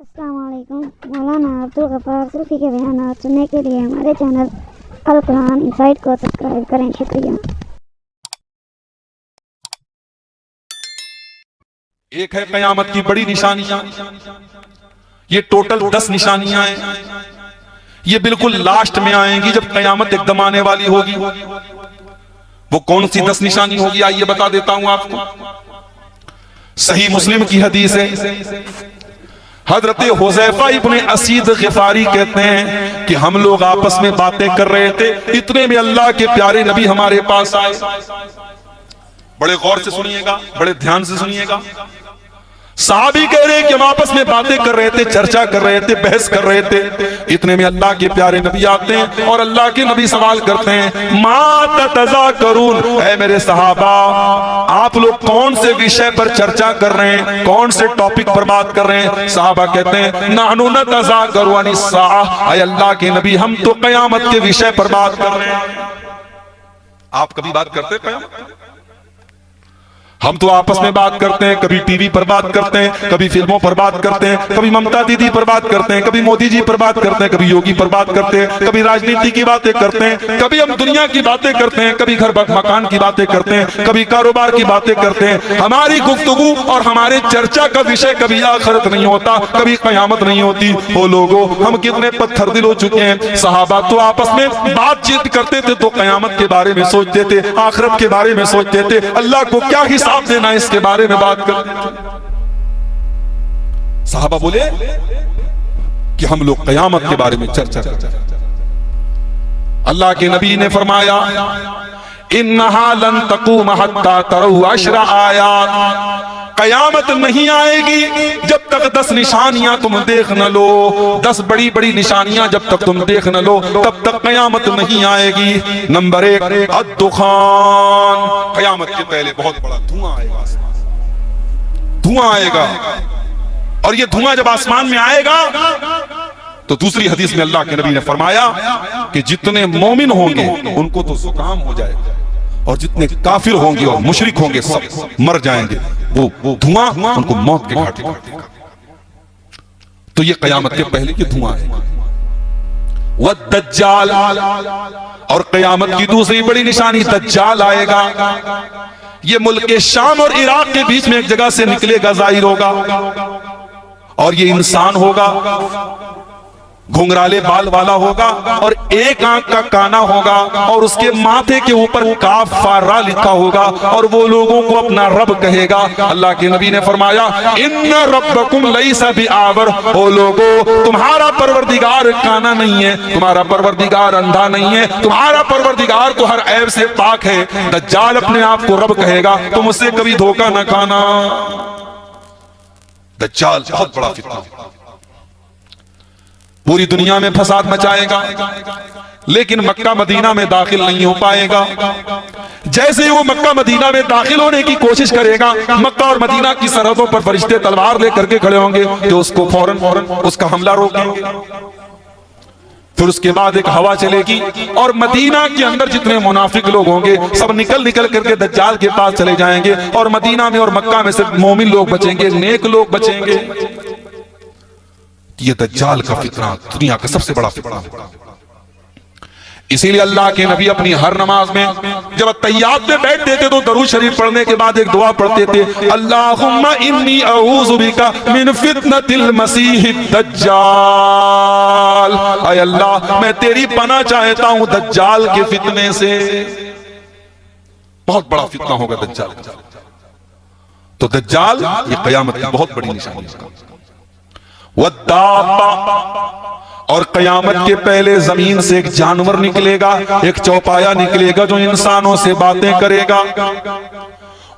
अस्सलाम वालेकुम। मौलाना अब्दुल गफ्फार सूफी के बयानात सुनने के लिए हमारे चैनल अल कुरान इनसाइट को सब्सक्राइब करें। शुक्रिया। एक है कयामत की बड़ी निशानियां, ये टोटल 10 निशानियां हैं। ये बिल्कुल लास्ट में आएंगी जब कयामत एकदम आने वाली होगी। वो कौन सी 10 निशानी होगी आइए बता देता हूं आपको। सही मुस्लिम की हदीस है, हजरत हुज़ैफा इब्ने असीद गिफारी कहते हैं कि हम लोग आपस में बातें कर रहे थे, इतने में अल्लाह के प्यारे नबी हमारे पास आए। बड़े गौर से सुनिएगा, बड़े ध्यान से सुनिएगा। साहबी कह रहे कि हम आपस में बातें कर रहे थे, चर्चा कर रहे थे, बहस कर रहे थे, इतने में अल्लाह के प्यारे नबी आते हैं और अल्लाह के नबी सवाल करते हैं, मा ततज़ाकरून, ऐ मेरे सहाबा आप लोग कौन से विषय पर चर्चा कर रहे हैं, कौन से टॉपिक पर बात कर रहे हैं। सहाबा कहते हैं नहनु नतज़ाकरू अनिस्साअह, ऐ अल्लाह के नबी हम तो कयामत के विषय पर बात कर रहे हैं। आप कभी बात करते हैं कयामत? हम तो आपस में बात करते हैं, कभी टीवी पर बात करते हैं, कभी फिल्मों पर बात करते हैं, कभी ममता दीदी पर बात करते हैं, कभी मोदी जी पर बात करते हैं, कभी योगी पर बात करते हैं, कभी राजनीति की बातें करते हैं, कभी हम दुनिया की बातें करते हैं, कभी घर मकान की बातें करते हैं, कभी कारोबार की बातें करते हैं। हमारी गुफ्तगू और हमारे चर्चा का विषय कभी आखिरत नहीं होता, कभी कयामत नहीं होती। वो लोगों हम कितने पत्थर दिल हो चुके हैं। सहाबा तो आपस में बातचीत करते थे तो कयामत के बारे में सोचते थे, आखिरत के बारे में सोचते थे, अल्लाह को क्या हिसाब देना इसके बारे में बात करते थे। साहबा बोले कि हम लोग कयामत के बारे में चर्चा करते हैं। अल्लाह के नबी ने फरमाया इन्नहा लन तकूम हत्ता तरऊ अशरा आयात, कयामत नहीं आएगी जब तक 10 निशानियां तुम देख न लो। 10 बड़ी बड़ी निशानियां जब तक तुम देख न लो तब तक कयामत नहीं आएगी। नंबर 1 अद्दुखान, कयामत के पहले बहुत बड़ा धुआं आएगा, धुआं आएगा। और ये धुआं जब आसमान में आएगा तो दूसरी हदीस में अल्लाह के नबी ने फरमाया कि जितने मोमिन होंगे उनको तो जुकाम हो जाएगा और जितने काफिर होंगे और मुशरिक होंगे सब मर जाएंगे। वो धुआं उनको मौत के घाटे काटेगा। तो ये कयामत के पहले की धुआं है। वह दज्जाल, और कयामत की दूसरी बड़ी निशानी दज्जाल आएगा। ये मुल्क शाम और इराक के बीच में एक जगह से निकलेगा, जाहिर होगा, और ये इंसान होगा, घुंघराले बाल वाला होगा और एक आंख का काना होगा और उसके माथे के ऊपर काफारा लिखा होगा और वो लोगों को अपना रब कहेगा। अल्लाह के नबी ने फरमाया इन्ना रब्बकुम लैसा बिआवर, ओ लोगों तुम्हारा परवरदिगार काना नहीं है, तुम्हारा परवरदिगार अंधा नहीं है, तुम्हारा परवरदिगार तो हर ऐब से पाक है। दज्जाल अपने आप को रब कहेगा, तुम उससे कभी धोखा न खाना। दज्जाल बहुत बड़ा फितना, पूरी दुनिया में फसाद मचाएगा, लेकिन मक्का मदीना में दाखिल नहीं हो पाएगा। जैसे ही वो मक्का मदीना में दाखिल होने की कोशिश करेगा, मक्का और मदीना की सरहदों पर फरिश्ते तलवार लेकर के खड़े होंगे तो उसको फौरन उसका हमला रोकेंगे। फिर उसके बाद एक हवा चलेगी और मदीना के अंदर जितने मुनाफिक लोग होंगे सब निकल निकल करके दज्जाल के पास चले जाएंगे और मदीना में और मक्का में सिर्फ मोमिन लोग बचेंगे, नेक लोग बचेंगे। ये दज्जाल का फितना दुनिया का सबसे बड़ा फितना है। इसीलिए अल्लाह के नबी अपनी हर नमाज में जब तैयात में बैठते थे तो दरूद शरीफ पढ़ने के बाद एक दुआ पढ़ते थे, अल्लाहुम्मा इन्नी अऊज़ु बिका मिन फितनतिल मसीहिद दज्जाल, ऐ अल्लाह मैं तेरी पनाह चाहता हूं दज्जाल के फितने से। बहुत बड़ा फितना होगा दज्जाल। तो दज्जाल ये कयामत की बहुत बड़ी निशानी है। वद्दाब्बा, और कयामत के पहले जमीन से एक जानवर निकलेगा, एक चौपाया निकलेगा जो इंसानों से बातें करेगा।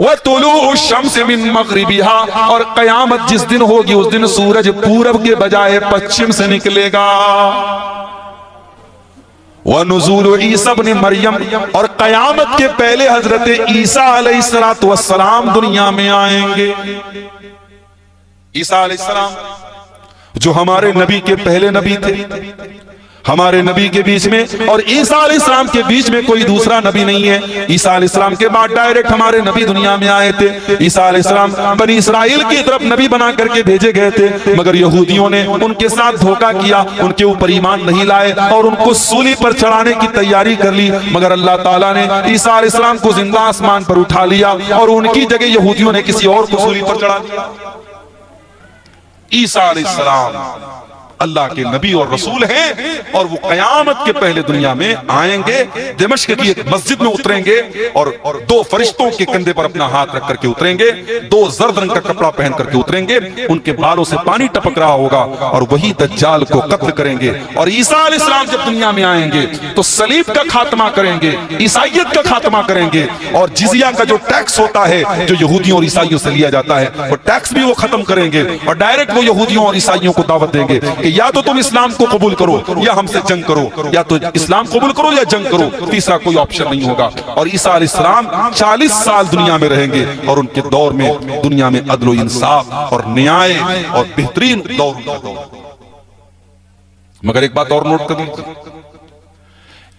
वह तुलू शम्स मिन मग़रिबिहा, और कयामत जिस दिन होगी उस दिन सूरज पूरब के बजाय पश्चिम से निकलेगा। वह नुज़ूल ईसा इब्न मरियम, और कयामत के पहले हजरत ईसा अलैहिस्सलातु वस्सलाम दुनिया में आएंगे। ईसा अलैहिस्सलाम जो हमारे नबी के पहले नबी थे, हमारे नबी के बीच में और ईसा अलैहिस्सलाम के बीच में कोई दूसरा नबी नहीं है। ईसा अलैहिस्सलाम के बाद डायरेक्ट हमारे नबी दुनिया में आए थे। ईसा अलैहिस्सलाम बनी इस्राइल की तरफ नबी बना करके भेजे गए थे, मगर यहूदियों ने उनके साथ धोखा किया, उनके ऊपर ईमान नहीं लाए और उनको सूली पर चढ़ाने की तैयारी कर ली। मगर अल्लाह ताला ने ईसा अलैहिस्सलाम को जिंदा आसमान पर उठा लिया और उनकी जगह यहूदियों ने किसी और को सूली पर चढ़ा दिया। ईसा अलैहिस्सलाम अल्लाह के नबी और रसूल हैं और वो कयामत के पहले दुनिया में आएंगे। दिमश्क की एक मस्जिद में उतरेंगे और दो फरिश्तों के कंधे पर अपना हाथ रख करके उतरेंगे, दो जर्द रंग का कपड़ा पहन करके उतरेंगे, उनके बालों से पानी टपक रहा होगा और वही दज्जाल को कत्ल करेंगे। और ईसा अलैहिस्सलाम जब दुनिया में आएंगे तो सलीब का खात्मा करेंगे, ईसाइयत का खात्मा करेंगे और जिजिया का जो टैक्स होता है जो यहूदियों और ईसाइयों से लिया जाता है वो टैक्स भी वो खत्म करेंगे और डायरेक्ट वो यहूदियों और ईसाइयों को दावत देंगे कि या तो तुम इस्लाम को कबूल करो या हमसे जंग करो, या तो इस्लाम कबूल करो या जंग करो, तीसरा कोई ऑप्शन नहीं होगा। और ईसा अलैहिस्सलाम 40 साल दुनिया में रहेंगे और उनके दौर में दुनिया में अदल इंसाफ और न्याय और बेहतरीन दौर। मगर एक बात और नोट करें,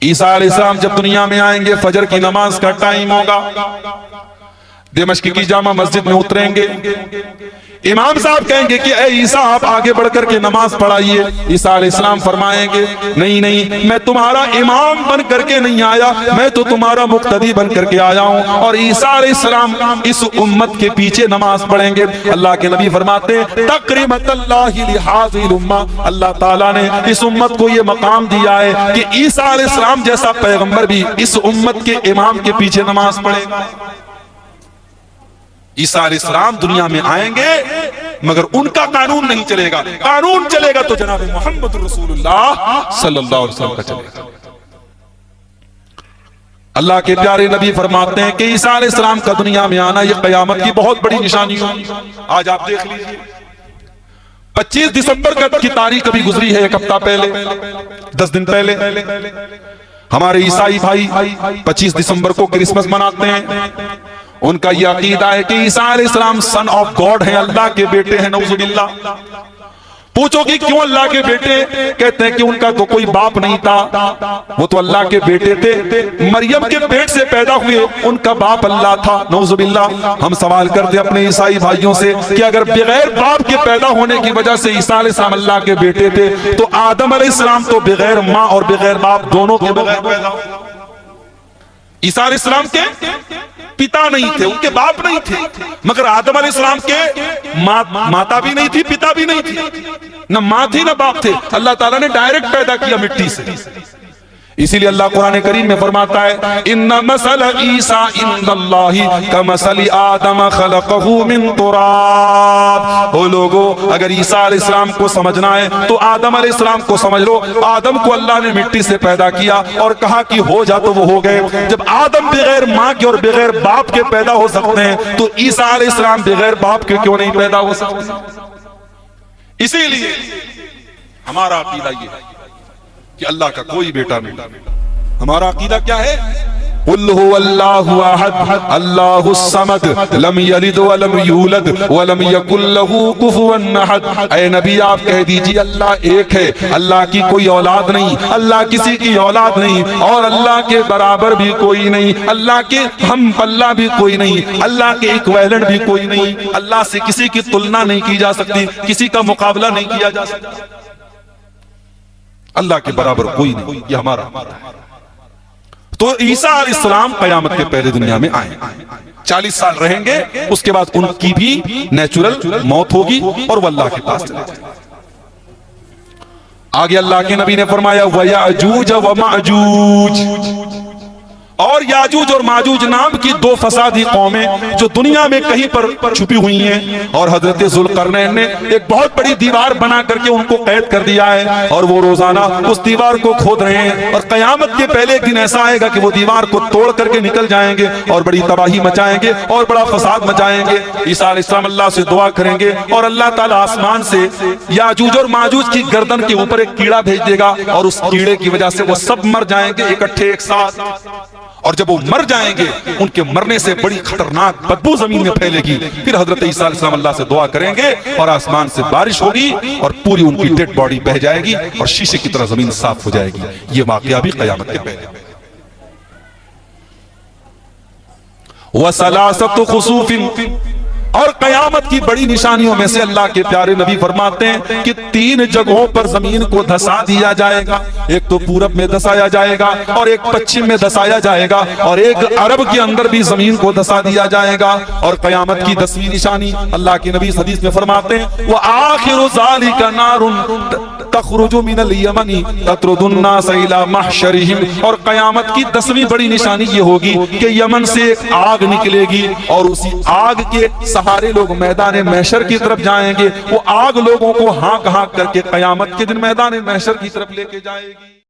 ईसा अलैहिस्सलाम जब दुनिया में आएंगे फजर की नमाज का टाइम होगा, दिमश्क की जामा मस्जिद में उतरेंगे, इमाम साहब कहेंगे कि ए ईसा आप आगे बढ़कर के नमाज पढ़ाइए। ईसा अलैहिस्सलाम फरमाएंगे नहीं नहीं, मैं तुम्हारा इमाम बन करके नहीं आया, मैं तो तुम्हारा मुक्तदी बन करके आया हूं। और ईसा अलैहिस्सलाम इस उम्मत के पीछे नमाज पढ़ेंगे। अल्लाह के नबी फरमाते हैं तकरीमतल्लाहि लिहाज़िल उम्मा, अल्लाह ताला ने इस उम्मत को यह मकाम दिया है कि ईसा अलैहिस्सलाम जैसा पैगंबर भी इस उम्मत के इमाम के पीछे नमाज पढ़ेगा। ईसा अलैहिस्सलाम दुनिया में आएंगे मगर उनका कानून नहीं चलेगा, कानून चलेगा तो जनाब मोहम्मद रसूलुल्लाह सल्लल्लाहु अलैहि वसल्लम का चलेगा। अल्लाह के प्यारे नबी फरमाते हैं कि ईसा अलैहिस्सलाम का दुनिया में आना यह कयामत की बहुत बड़ी निशानी होगी। आज आप देख लीजिए 25 दिसंबर की तारीख अभी गुजरी है, एक हफ्ता पहले, 10 दिन पहले हमारे ईसाई भाई 25 दिसंबर को क्रिसमस मनाते हैं। उनका यह अकीदा है कि ईसा अलैहिस्सलाम सन ऑफ गॉड है, अल्लाह के बेटे हैं, नऊजुबिल्लाह। पूछो कि क्यों अल्लाह के बेटे? कहते हैं कि उनका तो कोई बाप नहीं था, वो तो अल्लाह के बेटे थे, मरियम के पेट से पैदा हुए, उनका बाप अल्लाह था, नऊजुबिल्लाह। हम सवाल करते अपने ईसाई भाइयों से कि अगर बगैर बाप के पैदा होने की वजह से ईसा अलैहिस्सलाम अल्लाह के बेटे थे तो आदम अलैहिस्सलाम तो बगैर माँ और बगैर बाप दोनों के बगैर पैदा हुए। ईसा अलैहिस्सलाम के पिता नहीं थे, उनके बाप नहीं थे, मगर आदम अलैहिस्सलाम के माता भी नहीं थी, पिता भी नहीं थी, न माँ थी न बाप थे। अल्लाह ताला ने डायरेक्ट पैदा किया मिट्टी से। इसीलिए अल्लाह कुरान करीम में फरमाता है इन्ना मसल ईसा इंदल्लाहि कमसली आदम खलक़हु मिन तुराब। ओ लोगो, अगर ईसा अलैहिस्सलाम को समझना है तो आदम अलैहिस्सलाम को समझ लो। आदम को अल्लाह ने मिट्टी से पैदा किया और कहा कि हो जा, तो वो हो गए। जब आदम बगैर माँ के और बगैर बाप के पैदा हो सकते हैं तो ईसा अलैहिस्सलाम बगैर बाप के क्यों नहीं पैदा हो सकते? इसीलिए हमारा अकीदा ये है कि अल्लाह का कोई बेटा नहीं। हमारा अकीदा क्या है? कुल हुवल्लाहु अहद अल्लाहुस समद लम यलिद व लम यूलद व लम यकुल लहू कुफुवन अहद। ऐ नबी आप कह दीजिए अल्लाह एक है, अल्लाह की कोई औलाद नहीं, अल्लाह किसी की औलाद नहीं और अल्लाह के बराबर भी कोई नहीं, अल्लाह के हम पल्ला भी कोई नहीं, अल्लाह के इक्विवेलेंट भी कोई नहीं, अल्लाह से किसी की तुलना नहीं की जा सकती, किसी का मुकाबला नहीं किया जा सकता, अल्लाह के बराबर कोई नहीं। ये हमारा है। तो ईसा अलैहिस्सलाम कयामत के पहले दुनिया में आए, 40 साल रहेंगे, उसके बाद उनकी भी नेचुरल मौत होगी और वो अल्लाह के पास चले जाएंगे। आगे अल्लाह के नबी ने फरमाया वयाजूज व माजूज, और याजूज और माजूज नाम की 2 फसादी कौमें जो दुनिया में कहीं पर छुपी हुई हैं, और हजरत जुल्करनैन ने एक बहुत बड़ी दीवार बना करके उनको कैद कर दिया है और वो रोजाना उस दीवार को खोद रहे हैं। और कयामत के पहले एक दिन ऐसा आएगा कि वो दीवार को तोड़ करके निकल जाएंगे और बड़ी तबाही मचाएंगे और बड़ा फसाद मचाएंगे। ईसा अलैहिस्सलाम अल्लाह से दुआ करेंगे और अल्लाह ताला आसमान से याजूज और माजूज की गर्दन के ऊपर एक कीड़ा भेज देगा और उस कीड़े की वजह से वो सब मर जाएंगे इकट्ठे एक साथ। और जब वो मर जाएंगे उनके मरने से बड़ी खतरनाक बदबू जमीन में फैलेगी। फिर हजरत ईसा अलैहिस्सलाम अल्लाह से दुआ करेंगे और आसमान से बारिश होगी और पूरी उनकी डेड बॉडी बह जाएगी और शीशे की तरह जमीन साफ हो जाएगी। ये वाकया भी क़यामत के पहले। वसलासतु खुसूफिन, और कयामत की बड़ी निशानियों में से अल्लाह के प्यारे नबी फरमाते हैं कि 3 जगहों पर जमीन को धसा दिया जाएगा। एक तो पूरब में धसाया जाएगा और एक पश्चिम में धसाया जाएगा और एक अरब के अंदर भी जमीन को धसा दिया जाएगा। और कयामत की 10वीं निशानी अल्लाह के नबी हदीस में फरमाते हैं वो आखिरु ज़ालिका नारुन तखरुजु मिनल यमनी ततरुदुन नास इला महशरिहिम। और कयामत की 10वीं बड़ी निशानी ये होगी कि यमन से एक आग निकलेगी और उसी आग के सहारे लोग मैदान महशर की तरफ जाएंगे। वो आग लोगों को हाँक हाँक करके कयामत के दिन मैदान महशर की तरफ लेके जाएगी।